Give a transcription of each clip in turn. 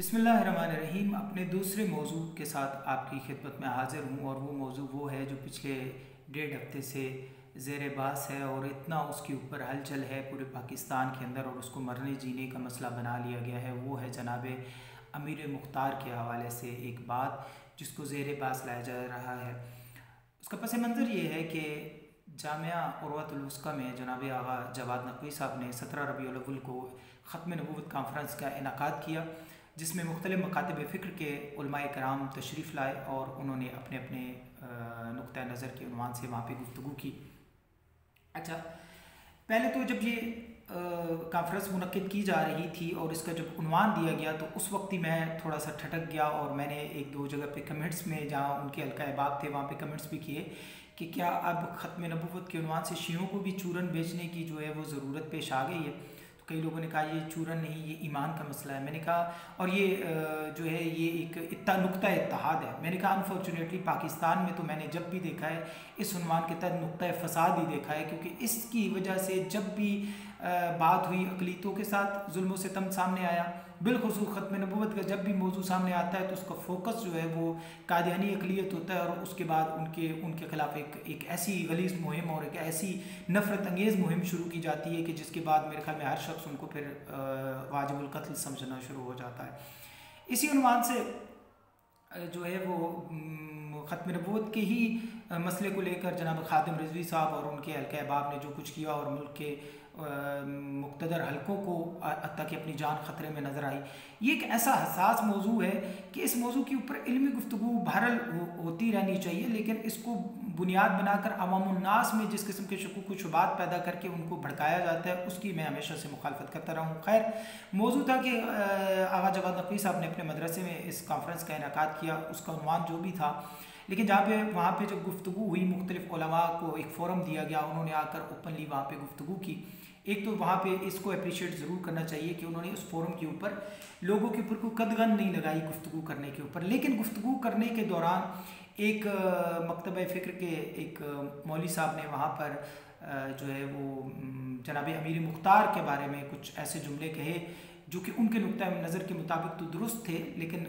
बिस्मिल्लाहिर्रहमानिर्रहीम। अपने दूसरे मौजू के साथ आपकी खिदमत में हाज़िर हूँ और वो मौजू वो है जो पिछले 1.5 हफ्ते से ज़ेर बास है और इतना उसके ऊपर हलचल है पूरे पाकिस्तान के अंदर और उसको मरने जीने का मसला बना लिया गया है। वो है जनाब अमीर मुख्तार के हवाले से एक बात जिसको ज़ेर बास लाया जा रहा है। उसका पस मंज़र ये है कि जामिया उर्वतुल वुस्क़ा में जनाब आगा जवाद नक़वी साहब ने 17 रबीउल अव्वल को ख़त्म नबूवत कॉन्फ्रेंस का इनेकाद किया, जिसमें मुख्तलिफ़ मकातब फ़िक्र के उलमाए कराम तशरीफ़ लाए और उन्होंने अपने अपने नुक्ता नज़र के उन्वान से वहाँ पे गुफ्तगू की। अच्छा, पहले तो जब ये कॉन्फ्रेंस मुनक्किद की जा रही थी और इसका जब उन्वान दिया गया तो उस वक्त ही मैं थोड़ा सा ठटक गया और मैंने एक दो जगह पे कमेंट्स में, जहाँ उनके हल्का अहबाब थे वहाँ पे कमेंट्स भी किए कि क्या अब ख़त्म नबूवत के उन्वान से शियों को भी चूरन बेचने की जो है वो ज़रूरत पेश आ गई है। तो कई लोगों ने कहा ये चूरन नहीं, ये ईमान का मसला है। मैंने कहा और ये जो है ये एक नुक्ता इत्तेहाद है। मैंने कहा अनफॉर्चुनेटली पाकिस्तान में तो मैंने जब भी देखा है इस उन्वान के तहत नुक्ता फ़साद ही देखा है, क्योंकि इसकी वजह से जब भी बात हुई अक़लियतों के साथ जुल्म व सितम सामने आया, बिलख़ुसूस ख़त्म नबूवत का जब भी मौजू सामने आता है तो उसका फ़ोकस जो है वो कादियानी अक़लियत होता है और उसके बाद उनके ख़िलाफ़ एक ऐसी गलीज़ मुहिम और एक ऐसी नफ़रत अंगेज़ मुहिम शुरू की जाती है कि जिसके बाद मेरे ख़्याल में हर शख्स उनको फिर वाजिबुल क़त्ल समझना शुरू हो जाता है। इसी उन्वान से जो है वो ख़त्म नबूवत के ही मसले को लेकर जनाब खादिम रिजवी साहब और उनके हल्के अहबाब ने जो कुछ किया और मुल्क के मुक़्तदर हलकों को हत्ता कि अपनी जान ख़तरे में नज़र आई। ये एक ऐसा हसास मौजू है कि इस मौजू के ऊपर इल्मी गुफ्तगू बहरहाल होती रहनी चाहिए, लेकिन इसको बुनियाद बनाकर अवामुन्नास में जिस किस्म के शकूक व शुबात पैदा करके उनको भड़काया जाता है उसकी मैं हमेशा से मुखालफत करता रहा हूँ। खैर, मौजू था कि आगा जवाद नक़वी साहब ने अपने मदरसे में इस कॉन्फ्रेंस का इनेकाद किया, उसका उन्वान जो भी था, लेकिन वहाँ पे जब गुफ्तगू हुई मुख्तलिफ़ उलमा को एक फ़ोरम दिया गया, उन्होंने आकर ओपनली वहाँ पे गुफ्तगू की। एक तो वहाँ पे इसको अप्रिशिएट ज़रूर करना चाहिए कि उन्होंने उस फोरम के ऊपर लोगों के ऊपर कोई कदगन नहीं लगाई गुफ्तगू करने के ऊपर, लेकिन गुफ्तगू करने के दौरान एक मकतब फ़िक्र के एक मौलवी साहब ने वहाँ पर जो है वो जनाब अमीर मुख्तार के बारे में कुछ ऐसे जुमले कहे जो कि उनके नुक्ता नज़र के मुताबिक तो दुरुस्त थे, लेकिन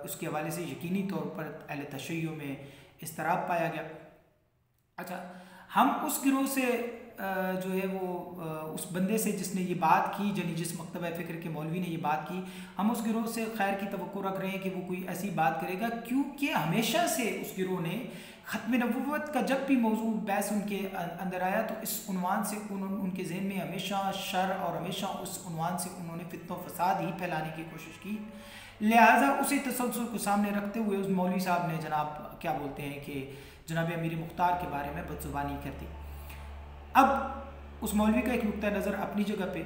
उसके हवाले से यकीनी तौर पर अहले तशय्युअ में इस्तराब पाया गया। अच्छा, हम उस गिरोह से जो है वो उस बंदे से जिसने ये बात की, यानी जिस मकतब फ़िक्र के मौलवी ने ये बात की, हम उस गिरोह से खैर की तवक्को रख रहे हैं कि वो कोई ऐसी बात करेगा, क्योंकि हमेशा से उस गिरोह ने ख़त्म नबूवत का जब भी मौजू बहस उनके अंदर आया तो इस उन्वान से उनके ज़हन में हमेशा शर और हमेशा उस उन्वान से उन्होंने फित्ना फ़साद ही फैलाने की कोशिश की। लिहाजा उसी तसल्सल को सामने रखते हुए उस मौलवी साहब ने जनाब क्या बोलते हैं कि जनाब अमीर मुख्तार के बारे में बदज़ुबानी कर दी। अब उस मौलवी का एक नुक्ता नज़र अपनी जगह पे,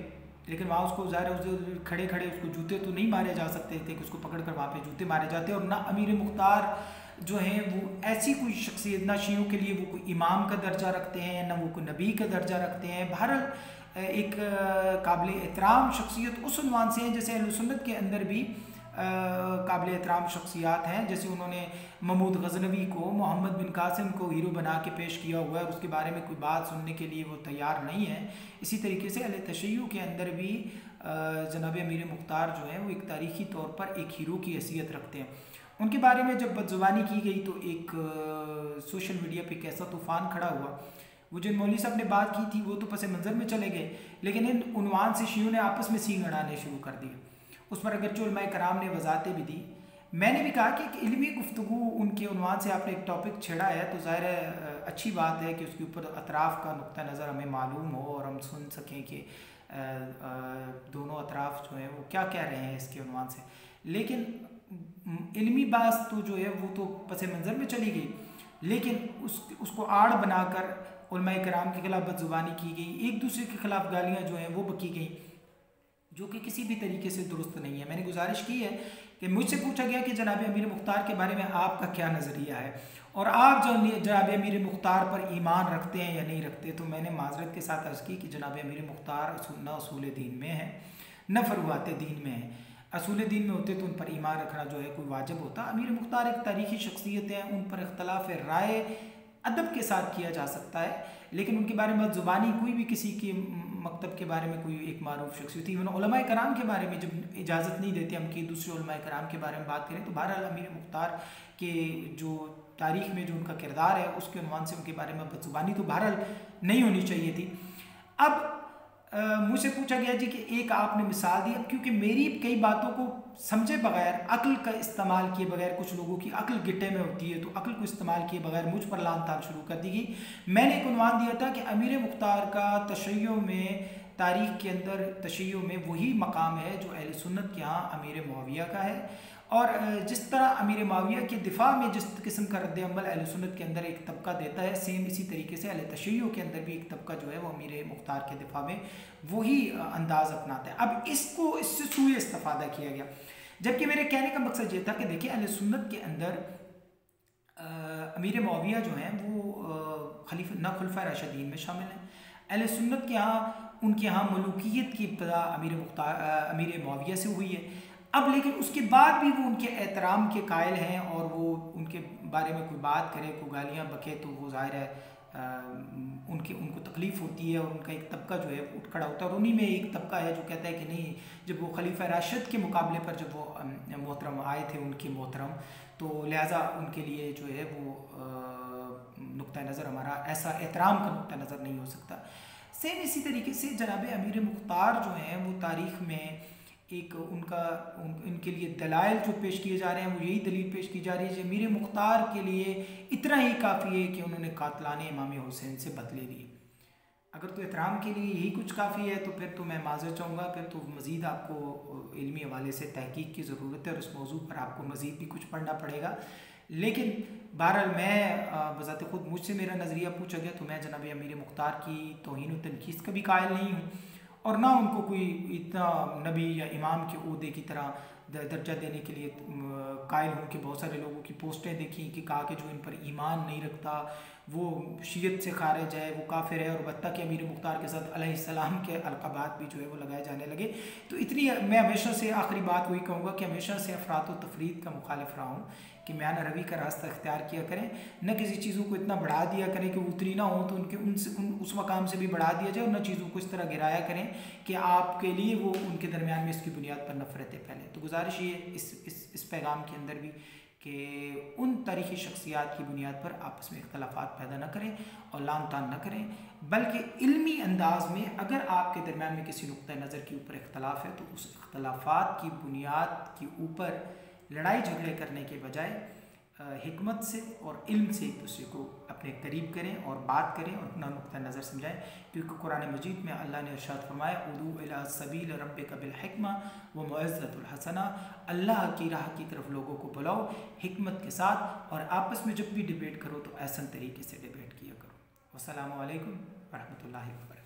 लेकिन वहाँ उसको ज़ाहिर है उस खड़े खड़े उसको जूते तो नहीं मारे जा सकते थे कि उसको पकड़ कर वहाँ पे जूते मारे जाते, और ना अमीर मुख्तार जो हैं वो ऐसी कोई शख्सियत, ना शियों के लिए वो कोई इमाम का दर्जा रखते हैं, ना वो कोई नबी का दर्जा रखते हैं। बहरहाल एक काबिल एहतराम शख्सियत उस उन्वान से हैं जैसे अहले सुन्नत के अंदर भी काबिल एहतराम शख्सियात हैं, जैसे उन्होंने महमूद गज़नवी को, मोहम्मद बिन कासिम को हीरो बना के पेश किया हुआ है और उसके बारे में कोई बात सुनने के लिए वो तैयार नहीं है। इसी तरीके से अहले तशय्युअ के अंदर भी जनाब अमीर मुख्तार जो है वो एक तारीख़ी तौर पर एक हीरो की हैसियत रखते हैं। उनके बारे में जब बदज़ुबानी की गई तो एक सोशल मीडिया पे कैसा तूफ़ान खड़ा हुआ। वो जिन मौलवी साहब ने बात की थी वो तो पस मंज़र में चले गए, लेकिन इन उन्वान से शियों ने आपस में सींग अड़ाने शुरू कर दिए। उस पर अगरचे उलमाए कराम ने वजाहतें भी दी। मैंने भी कहा कि इल्मी गुफ्तगू उनके उन्वान से आपने एक टॉपिक छेड़ा है तो ज़ाहिर है अच्छी बात है कि उसके ऊपर अतराफ़ का नुक्ता नज़र हमें मालूम हो और हम सुन सकें कि दोनों अतराफ़ जो हैं वो क्या कह रहे हैं इसके उन्वान से। लेकिन इल्मी बात तो जो है वो तो पस मंज़र में चली गई, लेकिन उसको आड़ बनाकर उलमाए कराम के ख़िलाफ़ बदज़ुबानी की गई, एक दूसरे के ख़िलाफ़ गालियाँ जो हैं वो बकी गई, जो कि किसी भी तरीके से दुरुस्त नहीं है। मैंने गुजारिश की है कि मुझसे पूछा गया कि जनाब अमीर मुख्तार के बारे में आपका क्या नज़रिया है और आप जनाब अमीर मुख्तार पर ईमान रखते हैं या नहीं रखते, तो मैंने माजरत के साथ अर्ज़ की कि जनाब अमीर मुख्तार न असूल दीन में है न फ़रूआत दीन में है। असूल दीन में होते तो उन पर ईमान रखना जो है कोई वाजिब होता। अमीर मुख्तार एक तारीख़ी शख्सियत है, उन पर इख्तलाफ राय अदब के साथ किया जा सकता है, लेकिन उनके बारे में ज़ुबानी कोई भी किसी की मकतब के बारे में कोई एक मारूफ शख्सियत थी। उलमाए कराम के बारे में जब इजाज़त नहीं देते हम कि दूसरे उलमाए कराम के बारे में बात करें, तो बहरहाल अमीर मुख्तार के जो तारीख़ में जो उनका किरदार है उसके उन्वान से उनके बारे में बदजुबानी तो बहरहाल नहीं होनी चाहिए थी। अब मुझसे पूछा गया जी कि एक आपने मिसाल दी। अब क्योंकि मेरी कई बातों को समझे बगैर, अक्ल का इस्तेमाल किए बगैर, कुछ लोगों की अक्ल गिट्टे में होती है, तो अक्ल को इस्तेमाल किए बगैर मुझ पर लान तान शुरू कर दी गई। मैंने एक उन्वान दिया था कि अमीर मुख्तार का तशय्यो में, तारीख़ के अंदर तशय्यो में वही मकाम है जो अहले सुन्नत के यहाँ अमीर मुआविया का है। और जिस तरह अमीर मुआविया के दिफा में जिस किस्म का रद्द अमल अहले सुन्नत के अंदर एक तबका देता है, सेम इसी तरीके से अहले तशय्यो के अंदर भी एक तबका जो है वो अमीर मुख्तार के दिफा में वही अंदाज़ अपनाता है। अब इससे सूए इस्तेफादा किया गया, जबकि मेरे कहने का मकसद ये था कि देखिए अहले सुन्नत के अंदर अमीर मुआविया जो हैं वो खुलफा राशिदीन में शामिल हैं। अहले सुन्नत के यहाँ, उनके यहाँ मलूकियत की इब्तदा अमीर मुआविया से हुई है। अब लेकिन उसके बाद भी वो उनके एहतराम के कायल हैं और वो उनके बारे में कोई बात करे, कोई गालियाँ बके, तो वो ज़ाहिर है उनको तकलीफ़ होती है और उनका एक तबका जो है उठ खड़ा होता है। और उन्हीं में एक तबका है जो कहता है कि नहीं, जब वो खलीफा राशिद के मुकाबले पर जब वो मोहतरम आए थे उनके मोहतरम, तो लिहाजा उनके लिए जो है वो नुक्ता नज़र हमारा ऐसा एहतराम का नुक्ता नज़र नहीं हो सकता। सेम इसी तरीके से जनाब अमीर मुख्तार जो हैं वो तारीख़ में एक उनके लिए दलाइल जो पेश किए जा रहे हैं, वो यही दलील पेश की जा रही है कि अमीर मुख्तार के लिए इतना ही काफ़ी है कि उन्होंने कातलाने इमाम हुसैन से बदले लिए। अगर तो एहतराम के लिए यही कुछ काफ़ी है तो फिर तो मैं माज़रत चाहूँगा, फिर तो मज़ीद आपको इल्मी हवाले से तहकीक की ज़रूरत है और इस मौजू पर आपको मज़ीद भी कुछ पढ़ना पड़ेगा। लेकिन बहरहाल मैं बज़ाते ख़ुद मुझसे मेरा नज़रिया पूछा गया तो मैं जनाब अमीर मुख्तार की तौहीन व तनकीस का भी कायल नहीं हूँ और ना उनको कोई इतना नबी या इमाम के ओहदे की तरह दर्जा देने के लिए कायल हूँ कि बहुत सारे लोगों की पोस्टें देखी कि कहा कि जो इन पर ईमान नहीं रखता वो शीयत से खारिज है, वो काफिर है, और बत्ता के अमीर मुख्तार के साथ अलैहिस्सलाम के अलक़ाबात भी जो है वो लगाए जाने लगे। तो इतनी मैं हमेशा से आखिरी बात वही कहूँगा कि हमेशा से अफरात व तफरीद का मुखालिफ रहा हूँ कि म्यान रवी का रास्ता इख्तियार किया करें, न किसी चीज़ों को इतना बढ़ा दिया करें कि उतरी ना हो तो उस मकाम से भी बढ़ा दिया जाए, और न चीज़ों को इस तरह गिराया करें कि आपके लिए वो उनके दरमियान में इसकी बुनियाद पर नफरतें फैलें। तो गुजारिश ये इस पैगाम के अंदर भी कि उन तारीख़ी शख्सियात की बुनियाद पर आपस में इख्तलाफात पैदा न करें और लान तान न करें, बल्कि इल्मी अंदाज में अगर आपके दरमियान में किसी नुक्ता नज़र के ऊपर इख्तलाफ है तो उस इख्तलाफात की बुनियाद के ऊपर लड़ाई झगड़े करने के बजाय हिकमत से और इल्म से एक दूसरे को अपने करीब करें और बात करें और अपना नुक्ता नज़र समझाएं। क्योंकि कुरान मजीद में अल्लाह ने इरशाद फरमाया उदू इला सबील रब्बिका बिल हिक्मा व मौइज़तुल हसना, अल्लाह की राह की तरफ लोगों को बुलाओ हिकमत के साथ, और आपस में जब भी डिबेट करो तो ऐसा तरीके से डिबेट किया करो। वस्सलामु अलैकुम व रहमतुल्लाहि व बरकातहू।